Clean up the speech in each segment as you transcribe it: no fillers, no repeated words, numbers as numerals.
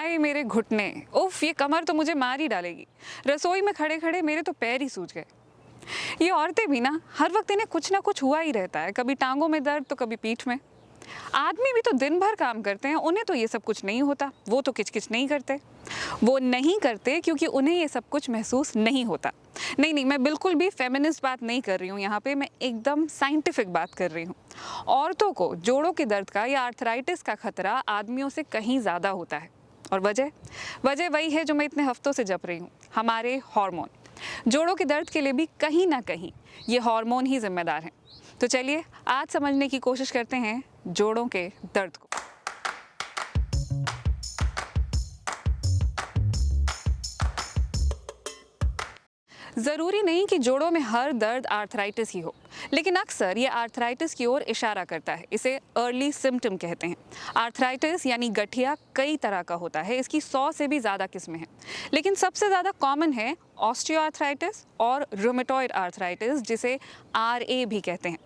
हाय मेरे घुटने, उफ ये कमर तो मुझे मार ही डालेगी। रसोई में खड़े खड़े मेरे तो पैर ही सूज गए। ये औरतें भी ना हर वक्त इन्हें कुछ ना कुछ हुआ ही रहता है, कभी टांगों में दर्द तो कभी पीठ में। आदमी भी तो दिन भर काम करते हैं, उन्हें तो ये सब कुछ नहीं होता, वो तो किचकिच नहीं करते। वो नहीं करते क्योंकि उन्हें ये सब कुछ महसूस नहीं होता। नहीं नहीं, मैं बिल्कुल भी फेमिनिस्ट बात नहीं कर रही हूँ यहाँ पे, मैं एकदम साइंटिफिक बात कर रही हूँ। औरतों को जोड़ों के दर्द का या आर्थराइटिस का खतरा आदमियों से कहीं ज़्यादा होता है। और वजह वजह वही है जो मैं इतने हफ्तों से जप रही हूँ, हमारे हार्मोन। जोड़ों के दर्द के लिए भी कहीं ना कहीं ये हार्मोन ही जिम्मेदार हैं। तो चलिए आज समझने की कोशिश करते हैं जोड़ों के दर्द को। ज़रूरी नहीं कि जोड़ों में हर दर्द आर्थराइटिस ही हो, लेकिन अक्सर ये आर्थराइटिस की ओर इशारा करता है। इसे अर्ली सिम्टम कहते हैं। आर्थराइटिस यानी गठिया कई तरह का होता है, इसकी 100 से भी ज़्यादा किस्में हैं, लेकिन सबसे ज़्यादा कॉमन है ऑस्टियोआर्थराइटिस और रूमेटॉइड आर्थराइटिस, जिसे RA भी कहते हैं।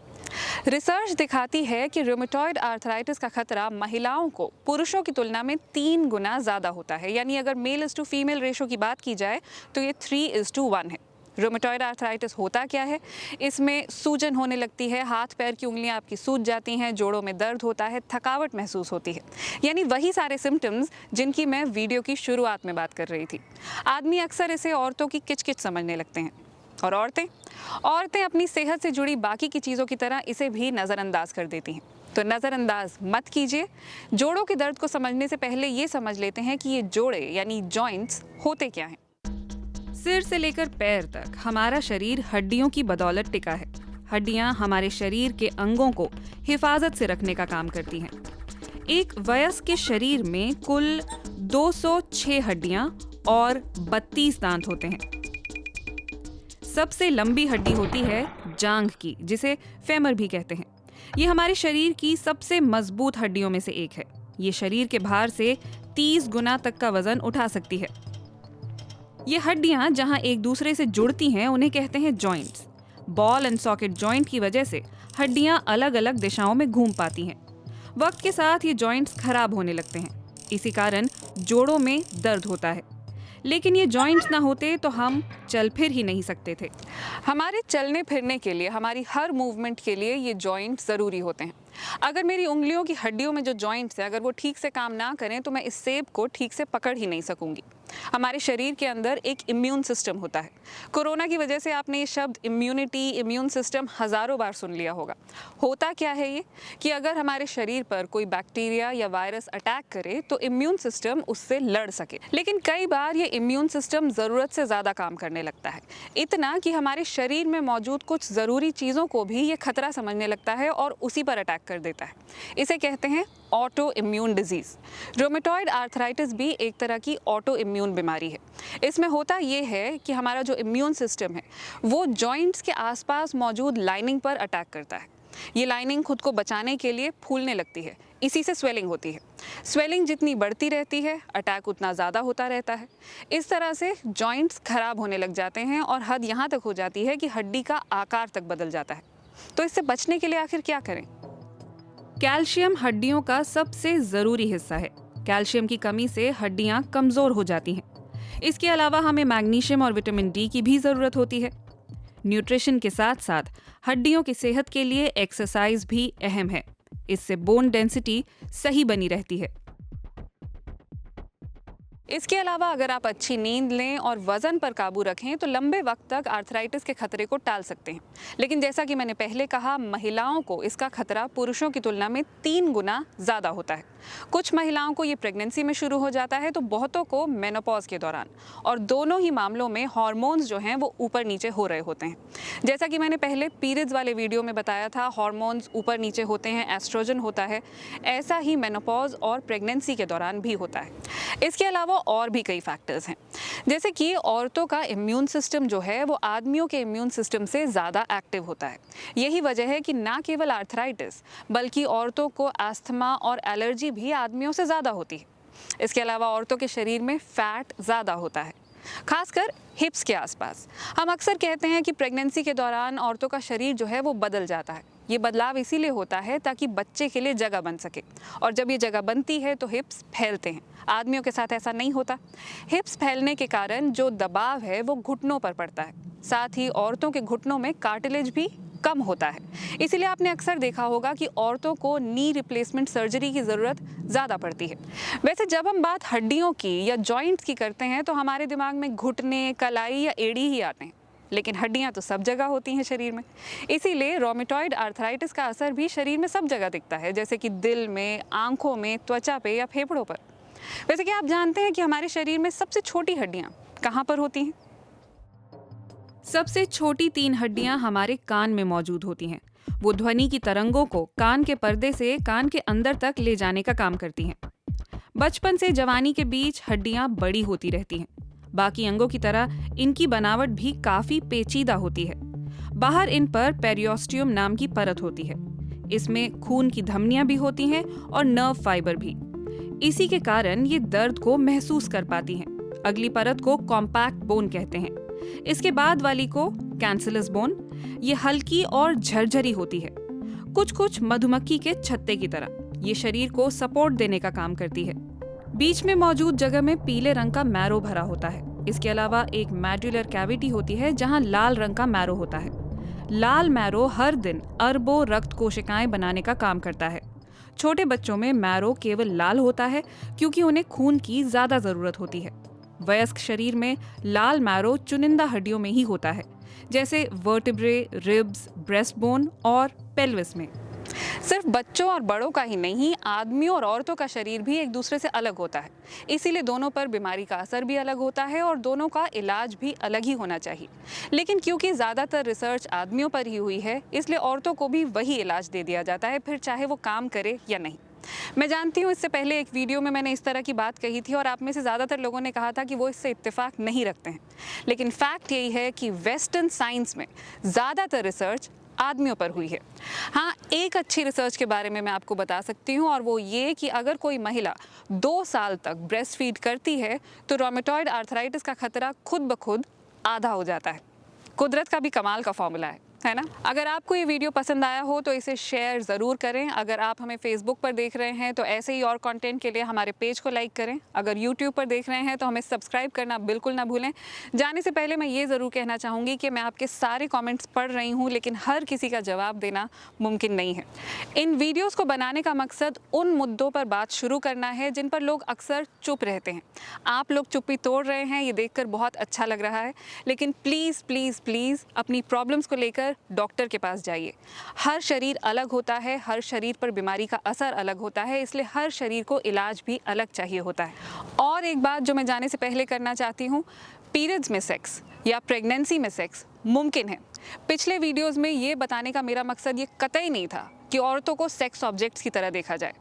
रिसर्च दिखाती है कि रूमेटॉइड आर्थराइटिस का खतरा महिलाओं को पुरुषों की तुलना में 3 गुना ज़्यादा होता है। यानी अगर male is to female ratio की बात की जाए तो ये 3:1 है। रूमेटॉइड आर्थराइटिस होता क्या है? इसमें सूजन होने लगती है, हाथ पैर की उंगलियां आपकी सूज जाती हैं, जोड़ों में दर्द होता है, थकावट महसूस होती है। यानी वही सारे सिम्टम्स जिनकी मैं वीडियो की शुरुआत में बात कर रही थी। आदमी अक्सर इसे औरतों की किचकिच समझने लगते हैं, और औरतें अपनी सेहत से जुड़ी बाकी की चीज़ों की तरह इसे भी नज़रअंदाज कर देती हैं। तो नज़रअंदाज मत कीजिए। जोड़ों के दर्द को समझने से पहले ये समझ लेते हैं कि ये जोड़े यानी जॉइंट्स होते क्या हैं। सिर से लेकर पैर तक हमारा शरीर हड्डियों की बदौलत टिका है। हड्डियां हमारे शरीर के अंगों को हिफाजत से रखने का काम करती हैं। एक वयस्क के शरीर में कुल 206 हड्डियां और 32 दांत होते हैं। सबसे लंबी हड्डी होती है जांघ की, जिसे फेमर भी कहते हैं। ये हमारे शरीर की सबसे मजबूत हड्डियों में से एक है। ये शरीर के भार से 30 गुना तक का वजन उठा सकती है। ये हड्डियां जहां एक दूसरे से जुड़ती हैं उन्हें कहते हैं joints. Ball and socket joint की वजह से हड्डियां अलग अलग दिशाओं में घूम पाती हैं। वक्त के साथ ये जॉइंट्स खराब होने लगते हैं, इसी कारण जोड़ों में दर्द होता है। लेकिन ये जॉइंट्स ना होते तो हम चल फिर ही नहीं सकते थे। हमारे चलने फिरने के लिए, हमारी हर मूवमेंट के लिए ये जॉइंट्स ज़रूरी होते हैं। अगर मेरी उंगलियों की हड्डियों में जो जॉइंट्स हैं, अगर वो ठीक से काम ना करें तो मैं इस सेब को ठीक से पकड़ ही नहीं सकूंगी। हमारे शरीर के अंदर एक इम्यून सिस्टम होता है। कोरोना की वजह से आपने ये शब्द इम्यूनिटी, इम्यून सिस्टम हज़ारों बार सुन लिया होगा। होता क्या है ये कि अगर हमारे शरीर पर कोई बैक्टीरिया या वायरस अटैक करे तो इम्यून सिस्टम उससे लड़ सके। लेकिन कई बार ये इम्यून सिस्टम ज़रूरत से ज़्यादा काम करने लगता है, इतना कि हमारे शरीर में मौजूद कुछ ज़रूरी चीज़ों को भी ये खतरा समझने लगता है और उसी पर अटैक कर देता है। इसे कहते हैं auto immune disease. Rheumatoid arthritis भी एक तरह की ऑटो इम्यून बीमारी है। इसमें होता ये है कि हमारा जो इम्यून सिस्टम है वो जॉइंट्स के आसपास मौजूद लाइनिंग पर अटैक करता है। ये लाइनिंग खुद को बचाने के लिए फूलने लगती है, इसी से स्वेलिंग होती है। स्वेलिंग जितनी बढ़ती रहती है, अटैक उतना ज़्यादा होता रहता है। इस तरह से जॉइंट्स खराब होने लग जाते हैं और हद यहाँ तक हो जाती है कि हड्डी का आकार तक बदल जाता है। तो इससे बचने के लिए आखिर क्या करें? कैल्शियम हड्डियों का सबसे ज़रूरी हिस्सा है। कैल्शियम की कमी से हड्डियां कमज़ोर हो जाती हैं। इसके अलावा हमें मैग्नीशियम और विटामिन डी की भी ज़रूरत होती है। न्यूट्रिशन के साथ साथ हड्डियों की सेहत के लिए एक्सरसाइज भी अहम है। इससे बोन डेंसिटी सही बनी रहती है। इसके अलावा अगर आप अच्छी नींद लें और वज़न पर काबू रखें तो लंबे वक्त तक आर्थराइटिस के खतरे को टाल सकते हैं। लेकिन जैसा कि मैंने पहले कहा, महिलाओं को इसका खतरा पुरुषों की तुलना में 3 गुना ज़्यादा होता है। कुछ महिलाओं को ये प्रेगनेंसी में शुरू हो जाता है तो बहुतों को मेनोपॉज के दौरान, और दोनों ही मामलों में हार्मोन्स जो हैं वो ऊपर नीचे हो रहे होते हैं। जैसा कि मैंने पहले पीरियड्स वाले वीडियो में बताया था, हार्मोन्स ऊपर नीचे होते हैं, एस्ट्रोजन होता है। ऐसा ही मेनोपॉज और प्रेगनेंसी के दौरान भी होता है। इसके अलावा और भी कई फैक्टर्स हैं, जैसे कि औरतों का इम्यून सिस्टम जो है वो आदमियों के इम्यून सिस्टम से ज़्यादा एक्टिव होता है। यही वजह है कि ना केवल आर्थराइटिस बल्कि औरतों को अस्थमा और एलर्जी भी आदमियों से ज़्यादा होती है। इसके अलावा औरतों के शरीर में फैट ज़्यादा होता है, खासकर हिप्स के आसपास। हम अक्सर कहते हैं कि प्रेगनेंसी के दौरान औरतों का शरीर जो है वो बदल जाता है। ये बदलाव इसीलिए होता है ताकि बच्चे के लिए जगह बन सके, और जब ये जगह बनती है तो हिप्स फैलते हैं। आदमियों के साथ ऐसा नहीं होता। हिप्स फैलने के कारण जो दबाव है वो घुटनों पर पड़ता है। साथ ही औरतों के घुटनों में कार्टिलेज भी कम होता है। इसीलिए आपने अक्सर देखा होगा कि औरतों को नी रिप्लेसमेंट सर्जरी की ज़रूरत ज़्यादा पड़ती है। वैसे जब हम बात हड्डियों की या जॉइंट्स की करते हैं तो हमारे दिमाग में घुटने, कलाई या एड़ी ही आते हैं, लेकिन हड्डियां तो सब जगह होती हैं शरीर में। इसीलिए रोमेटॉइड आर्थराइटिस का असर भी शरीर में सब जगह दिखता है, जैसे कि दिल में, आंखों में, त्वचा पे या फेफड़ों पर। वैसे क्या आप जानते हैं कि हमारे शरीर में सबसे छोटी हड्डियां कहाँ पर होती हैं? सबसे छोटी 3 हड्डियां हमारे कान में मौजूद होती हैं। वो ध्वनि की तरंगों को कान के पर्दे से कान के अंदर तक ले जाने का काम करती हैं। बचपन से जवानी के बीच हड्डियां बड़ी होती रहती हैं। बाकी अंगों की तरह इनकी बनावट भी काफी पेचीदा होती है। बाहर इन पर पेरियोस्टियम नाम की परत होती है। इसमें खून की धमनियां भी होती हैं और नर्व फाइबर भी। इसी के कारण ये दर्द को महसूस कर पाती हैं। अगली परत को कॉम्पैक्ट बोन कहते हैं। इसके बाद वाली को कैंसलस बोन। ये हल्की और झरझरी होती है, कुछ कुछ मधुमक्खी के छत्ते की तरह। ये शरीर को सपोर्ट देने का काम करती है। बीच में मौजूद जगह में पीले रंग का मैरो भरा होता है। इसके अलावा एक मेडुलर कैविटी होती है जहां लाल रंग का मैरो होता है। लाल मैरो हर दिन अरबों रक्त कोशिकाएं बनाने का काम करता है। छोटे बच्चों में मैरो केवल लाल होता है क्योंकि उन्हें खून की ज्यादा जरूरत होती है। वयस्क शरीर में लाल मैरो चुनिंदा हड्डियों में ही होता है, जैसे वर्टिब्रे, रिब्स, ब्रेस्ट बोन और पेल्विस में। सिर्फ बच्चों और बड़ों का ही नहीं, आदमियों और औरतों का शरीर भी एक दूसरे से अलग होता है। इसीलिए दोनों पर बीमारी का असर भी अलग होता है और दोनों का इलाज भी अलग ही होना चाहिए। लेकिन क्योंकि ज़्यादातर रिसर्च आदमियों पर ही हुई है, इसलिए औरतों को भी वही इलाज दे दिया जाता है, फिर चाहे वो काम करे या नहीं। मैं जानती हूँ इससे पहले एक वीडियो में मैंने इस तरह की बात कही थी और आप में से ज़्यादातर लोगों ने कहा था कि वो इससे इत्तेफाक नहीं रखते हैं। लेकिन फैक्ट यही है कि वेस्टर्न साइंस में ज़्यादातर रिसर्च आदमियों पर हुई है। हाँ, एक अच्छी रिसर्च के बारे में मैं आपको बता सकती हूँ, और वो ये कि अगर कोई महिला 2 साल तक ब्रेस्ट फीड करती है तो रोमेटॉइड आर्थराइटिस का खतरा खुद ब खुद आधा हो जाता है। कुदरत का भी कमाल का फॉर्मूला है ना? अगर आपको ये वीडियो पसंद आया हो तो इसे शेयर ज़रूर करें। अगर आप हमें फेसबुक पर देख रहे हैं तो ऐसे ही और कंटेंट के लिए हमारे पेज को लाइक करें। अगर यूट्यूब पर देख रहे हैं तो हमें सब्सक्राइब करना बिल्कुल ना भूलें। जाने से पहले मैं ये ज़रूर कहना चाहूँगी कि मैं आपके सारे कमेंट्स पढ़ रही हूँ, लेकिन हर किसी का जवाब देना मुमकिन नहीं है। इन वीडियोज़ को बनाने का मकसद उन मुद्दों पर बात शुरू करना है जिन पर लोग अक्सर चुप रहते हैं। आप लोग चुप्पी तोड़ रहे हैं, ये देखकर बहुत अच्छा लग रहा है। लेकिन प्लीज़ प्लीज़ प्लीज़ अपनी प्रॉब्लम्स को लेकर डॉक्टर के पास जाइए। हर शरीर अलग होता है, हर शरीर पर बीमारी का असर अलग होता है, इसलिए हर शरीर को इलाज भी अलग चाहिए होता है। और एक बात जो मैं जाने से पहले करना चाहती हूँ, पीरियड्स में सेक्स या प्रेगनेंसी में सेक्स मुमकिन है। पिछले वीडियोज़ में ये बताने का मेरा मकसद ये कतई नहीं था कि औरतों को सेक्स ऑब्जेक्ट्स की तरह देखा जाए।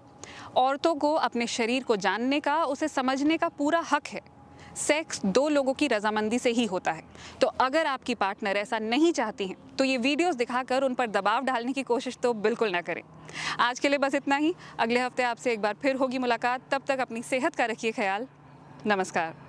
औरतों को अपने शरीर को जानने का, उसे समझने का पूरा हक है। सेक्स 2 लोगों की रजामंदी से ही होता है। तो अगर आपकी पार्टनर ऐसा नहीं चाहती हैं तो ये वीडियोस दिखाकर उन पर दबाव डालने की कोशिश तो बिल्कुल ना करें। आज के लिए बस इतना ही। अगले हफ्ते आपसे एक बार फिर होगी मुलाकात। तब तक अपनी सेहत का रखिए ख्याल। नमस्कार।